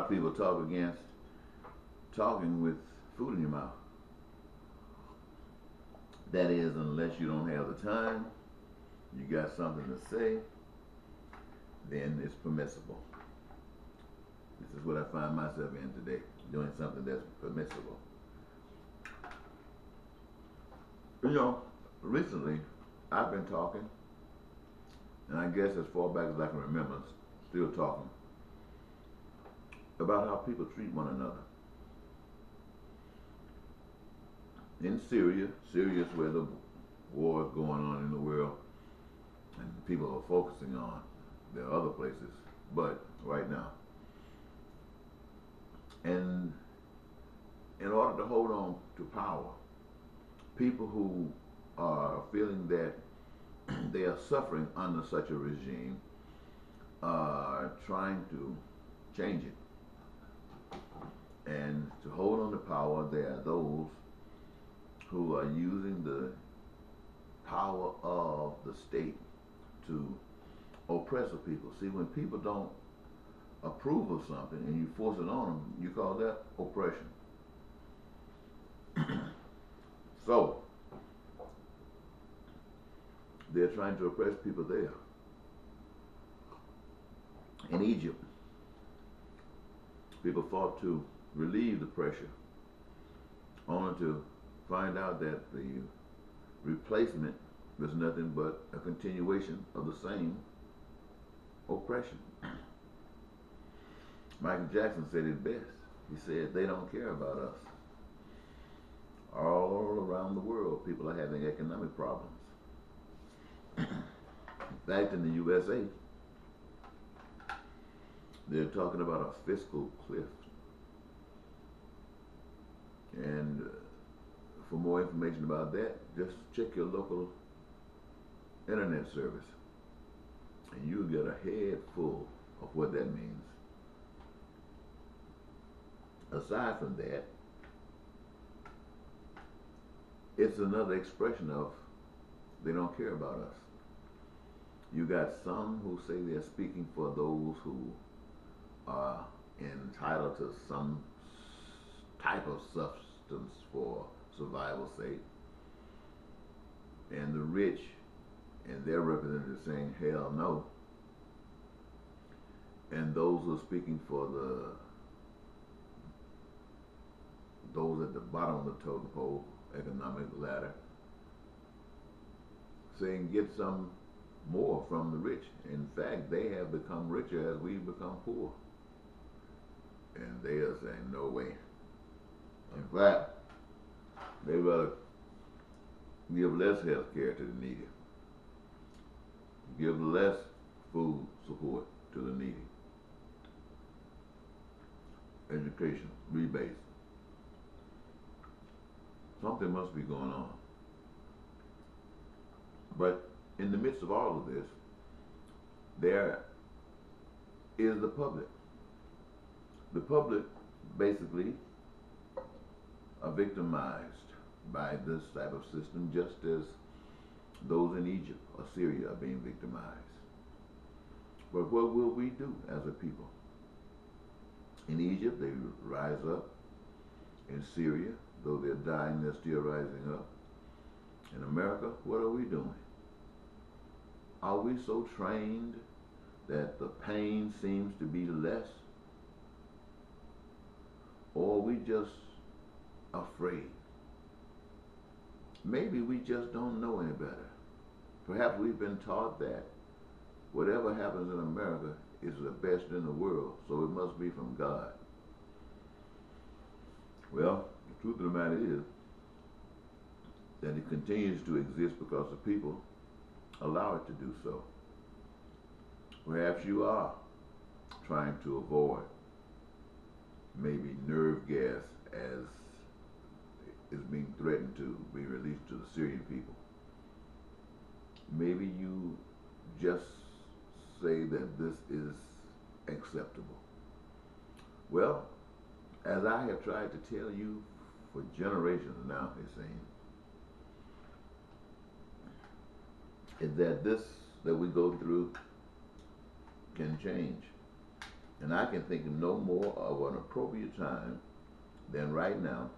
of people talk against talking with food in your mouth. That is, unless you don't have the time, you got something to say, then it's permissible. This is what I find myself in today, doing something that's permissible. You know, recently I've been talking, and I guess as far back as I can remember, still talking, about how people treat one another. In Syria is where the war is going on in the world, and people are focusing on. There are other places, but right now. And in order to hold on to power, people who are feeling that they are suffering under such a regime are trying to change it. And to hold on to power, there are those who are using the power of the state to oppress the people. See, when people don't approve of something and you force it on them, you call that oppression. So, they're trying to oppress people there. In Egypt, people fought to relieve the pressure, only to find out that the replacement was nothing but a continuation of the same oppression. Michael Jackson said it best. He said, they don't care about us. All around the world, people are having economic problems. In fact, in the USA, they're talking about a fiscal cliff. And for more information about that, just check your local internet service, and you'll get a head full of what that means. Aside from that, it's another expression of they don't care about us. You got some who say they're speaking for those who are entitled to some type of substance for survival's sake, and the rich and their representatives saying hell no, and those who are speaking for those at the bottom of the totem pole economic ladder saying get some more from the rich. In fact, they have become richer as we become poor, and they are saying no way. In fact, they rather give less health care to the needy, give less food support to the needy, education, rebates. Something must be going on. But in the midst of all of this, there is the public. The public basically are victimized by this type of system, just as those in Egypt or Syria are being victimized. But what will we do as a people? In Egypt, they rise up. In Syria, though they're dying, they're still rising up. In America, what are we doing? Are we so trained that the pain seems to be less? Or are we just afraid? Maybe we just don't know any better. Perhaps we've been taught that whatever happens in America is the best in the world, so it must be from God. Well, the truth of the matter is that it continues to exist because the people allow it to do so. Perhaps you are trying to avoid maybe nerve gas as is being threatened to be released to the Syrian people. Maybe you just say that this is acceptable. Well, as I have tried to tell you for generations now, it seems, is that this that we go through can change. And I can think of no more of an appropriate time than right now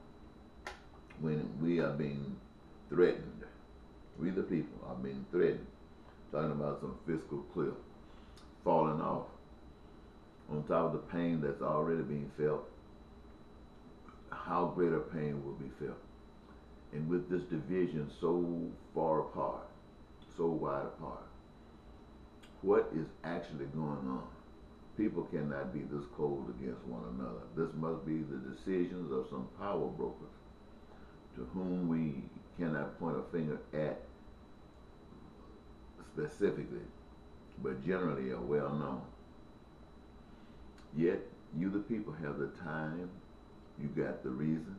when we are being threatened. We the people are being threatened. Talking about some fiscal cliff falling off on top of the pain that's already being felt. How greater pain will be felt. And with this division so far apart, so wide apart, what is actually going on? People cannot be this cold against one another. This must be the decisions of some power brokers to whom we cannot point a finger at specifically, but generally are well known. Yet, you the people have the time, you got the reason,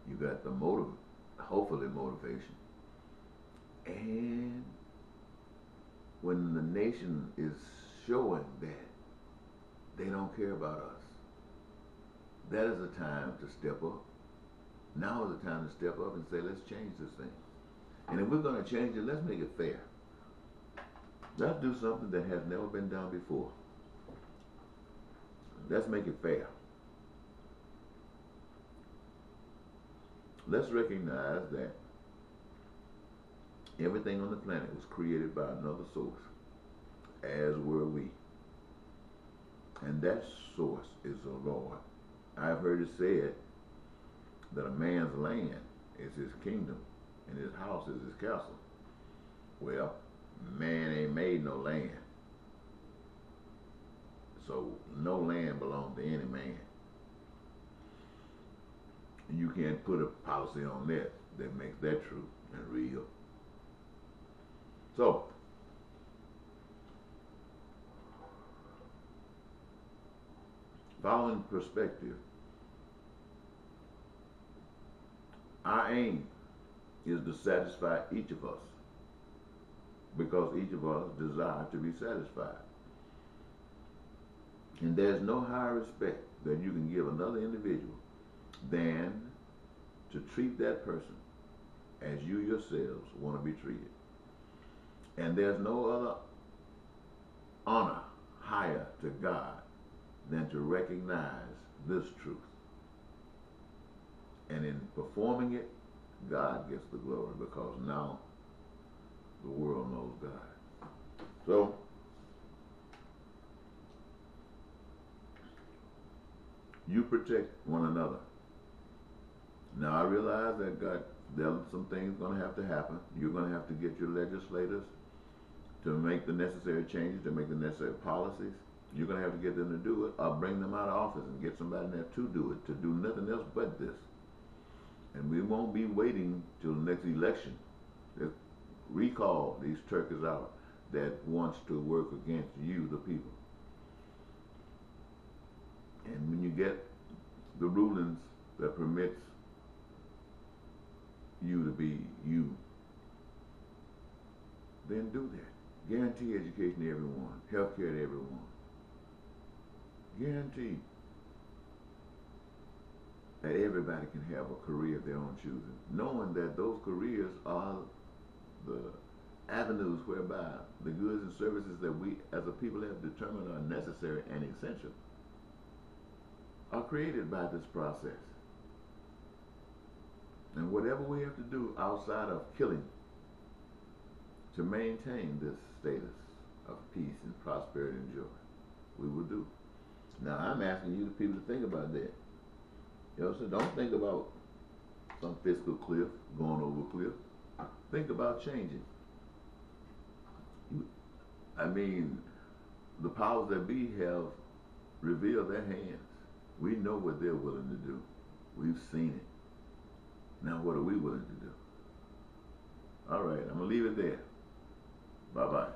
you got the motive, hopefully motivation. And when the nation is showing that they don't care about us, that is the time to step up. Now is the time to step up and say, let's change this thing. And if we're going to change it, let's make it fair. Let's do something that has never been done before. Let's make it fair. Let's recognize that everything on the planet was created by another source, as were we. And that source is the Lord. I've heard it said that a man's land is his kingdom and his house is his castle. Well, man ain't made no land. So no land belongs to any man. And you can't put a policy on that makes that true and real. So, following perspective, our aim is to satisfy each of us because each of us desire to be satisfied. And there's no higher respect that you can give another individual than to treat that person as you yourselves want to be treated. And there's no other honor higher to God than to recognize this truth. And in performing it, God gets the glory because now the world knows God. So, you protect one another. Now I realize that there are some things going to have to happen. You're going to have to get your legislators to make the necessary changes, to make the necessary policies. You're going to have to get them to do it or bring them out of office and get somebody there to do it, to do nothing else but this. And we won't be waiting till the next election to recall these turkeys out that wants to work against you, the people. And when you get the rulings that permits you to be you, then do that. Guarantee education to everyone, health care to everyone. Guarantee that everybody can have a career of their own choosing, knowing that those careers are the avenues whereby the goods and services that we as a people have determined are necessary and essential are created by this process. And whatever we have to do outside of killing to maintain this status of peace and prosperity and joy, we will do. Now I'm asking you the people to think about that. You know, so don't think about some fiscal cliff, going over a cliff. Think about changing. I mean, the powers that be have revealed their hands. We know what they're willing to do. We've seen it. Now what are we willing to do? All right, I'm going to leave it there. Bye-bye.